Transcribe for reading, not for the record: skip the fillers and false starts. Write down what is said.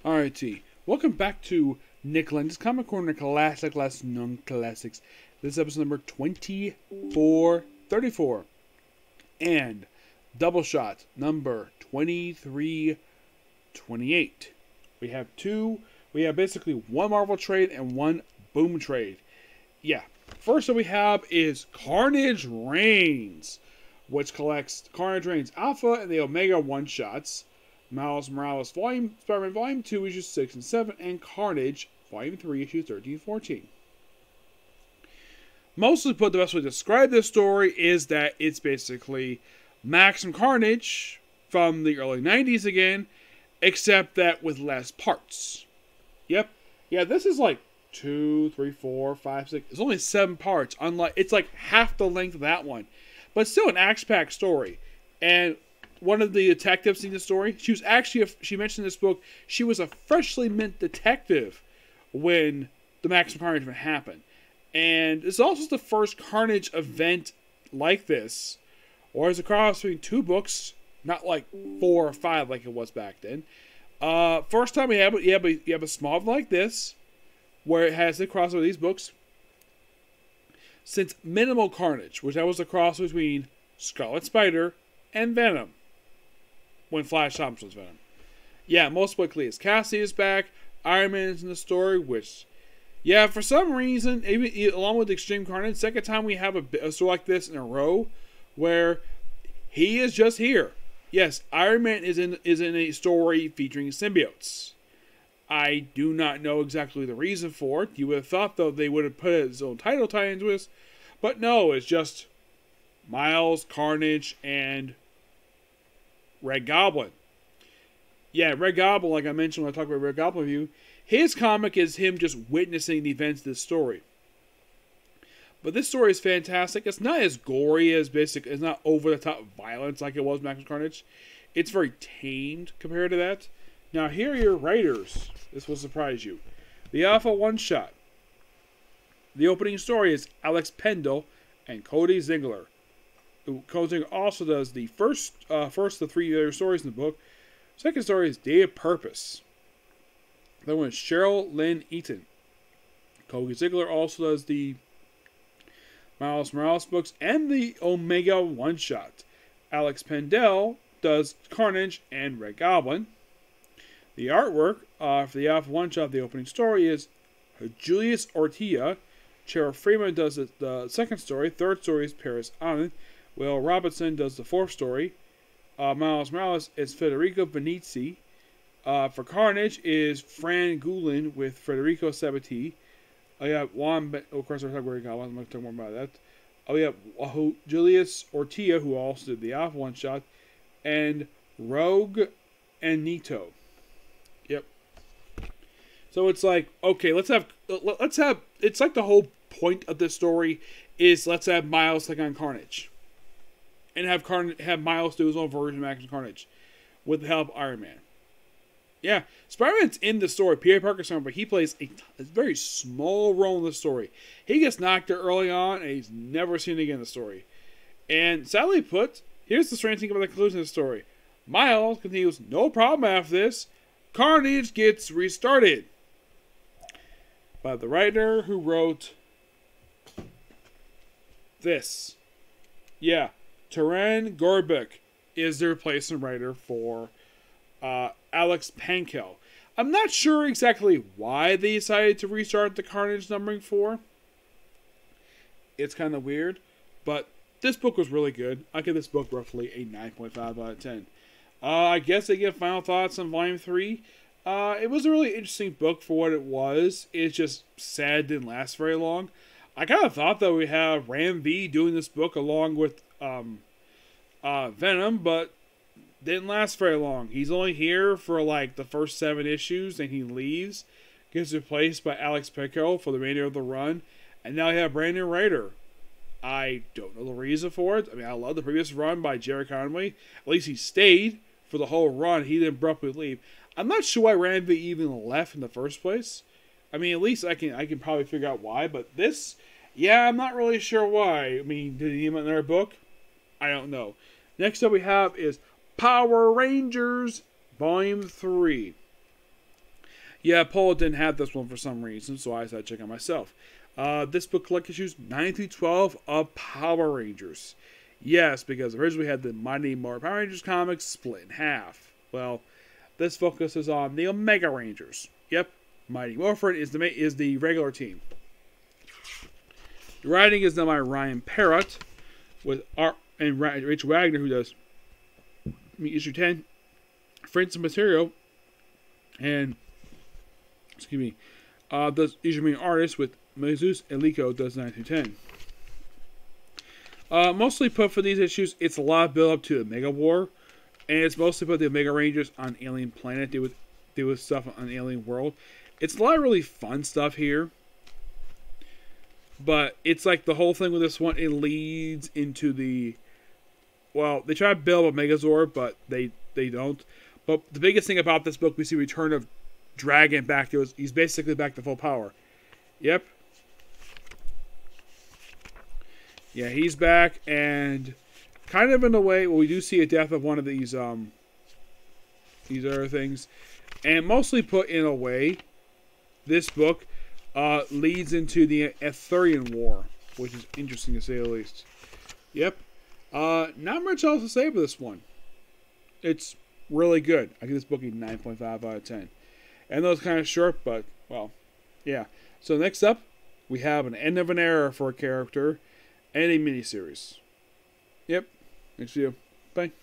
Alrighty, welcome back to Nick Lenz Comic Corner Classic Less Known Classics. This is episode number 2434 and Doubleshot number 2328. We have basically one Marvel trade and one Boom trade. Yeah, first that we have is Carnage Reigns, which collects Carnage Reigns Alpha and the Omega one-shots. Miles Morales Spider-Man Volume 2, Issues 6 and 7, and Carnage Volume 3, Issues 13 and 14. Mostly put, the best way to describe this story is that it's basically Maximum Carnage from the early 90s again, except that with less parts. Yep. Yeah, this is like 2, 3, 4, 5, 6. It's only 7 parts. It's like half the length of that one. But still an action-packed story. And one of the detectives in the story, she mentioned in this book, she was a freshly mint detective when the Maximum Carnage event happened. And it's also the first Carnage event like this, or as a cross between 2 books, not like 4 or 5 like it was back then. First time you have a small one like this, where it has the crossover of these books, since Minimal Carnage, which that was the cross between Scarlet Spider and Venom, when Flash Thompson was Venom. Yeah, most quickly is Cassie is back. Iron Man is in the story, which, yeah, for some reason, even along with Extreme Carnage, second time we have a story like this in a row, where he is just here. Yes, Iron Man is in a story featuring symbiotes. I do not know exactly the reason for it. You would have thought, though, they would have put his own title tie into this, but no, it's just Miles, Carnage, and Red Goblin. Yeah, Red Goblin, like I mentioned when I talked about Red Goblin review, his comic is him just witnessing the events of this story. But this story is fantastic. It's not as gory as it's not over-the-top violence like it was Maximum Carnage. It's very tamed compared to that. Now, here are your writers. This will surprise you. The Alpha one-shot. The opening story is Alex Pendle and Cody Zingler. Cody also does the first of the 3 other stories in the book. Second story is Day of Purpose. That one is Cheryl Lynn Eaton. Cody Ziegler also does the Miles Morales books and the Omega one-shot. Alex Pendle does Carnage and Red Goblin. The artwork for the Alpha one-shot, the opening story, is Julius Ortega. Cheryl Freeman does the second story. Third story is Paris Anand. Will Robinson does the fourth story. Miles Morales is Federico Venezzi. For Carnage is Fran Goulin with Federico Sabati. Juan, of course, I'm going to talk more about that. Julius Ortega, who also did the Alpha one shot, and Rogue and Nito. Yep. So it's like, okay, let's have. It's like the whole point of this story is let's have Miles take on Carnage. And have Miles do his own version of Maximum Carnage with the help of Iron Man. Yeah, Spider-Man's in the story. Peter Parker's on, but he plays a very small role in the story. He gets knocked out early on, and he's never seen again in the story. And sadly put, here's the strange thing about the conclusion of the story. Miles continues, no problem after this. Carnage gets restarted. By the writer who wrote this. Yeah. Taran Gorbek is the replacement writer for Alex Pankel. I'm not sure exactly why they decided to restart the Carnage numbering 4. It's kind of weird, but this book was really good. I give this book roughly a 9.5 out of 10. I guess they give final thoughts on Volume 3. It was a really interesting book for what it was. It's just sad it didn't last very long. I kind of thought that we have Ram V doing this book along with Venom, but didn't last very long. He's only here for like the first 7 issues, and he leaves, gets replaced by Alex Pico for the remainder of the run, and now we have a brand new writer. I don't know the reason for it. I mean, I love the previous run by Jerry Conway. At least he stayed for the whole run. He didn't abruptly leave. I'm not sure why Ram V even left in the first place. I mean, at least I can probably figure out why, but this, yeah, I'm not really sure why. I mean, did he need another book? I don't know. Next up we have is Power Rangers Volume 3. Yeah, Polo didn't have this one for some reason, so I decided to check out myself. This book collects issues 9 through 12 of Power Rangers. Yes, because originally we had the Mighty Morphin Power Rangers comics split in half. Well, this focuses on the Omega Rangers. Yep, Mighty Morphin is the regular team. The writing is done by Ryan Parrott, with art and Rachel Wagner, who does issue 10, Francis Material, and does issue main artist with Jesus Elico does 9 through 10. Mostly put for these issues, it's a lot of build up to the Mega War, and it's mostly put the Omega Rangers on Alien Planet, deal with stuff on Alien World. It's a lot of really fun stuff here. But it's like the whole thing with this one, it leads into the... Well, they try to build a Megazord, but they don't. But the biggest thing about this book, we see Return of Dragon back to... He's basically back to full power. Yep. Yeah, he's back, and kind of in a way, well, we do see a death of one of these other things. And mostly put in a way, this book... leads into the Arthurian War, which is interesting to say the least. Yep. Not much else to say about this one. It's really good. I give this book a 9.5 out of 10. And that was kind of short, but, well, yeah. So next up, we have an end of an era for a character and a miniseries. Yep. Thanks to you. Bye.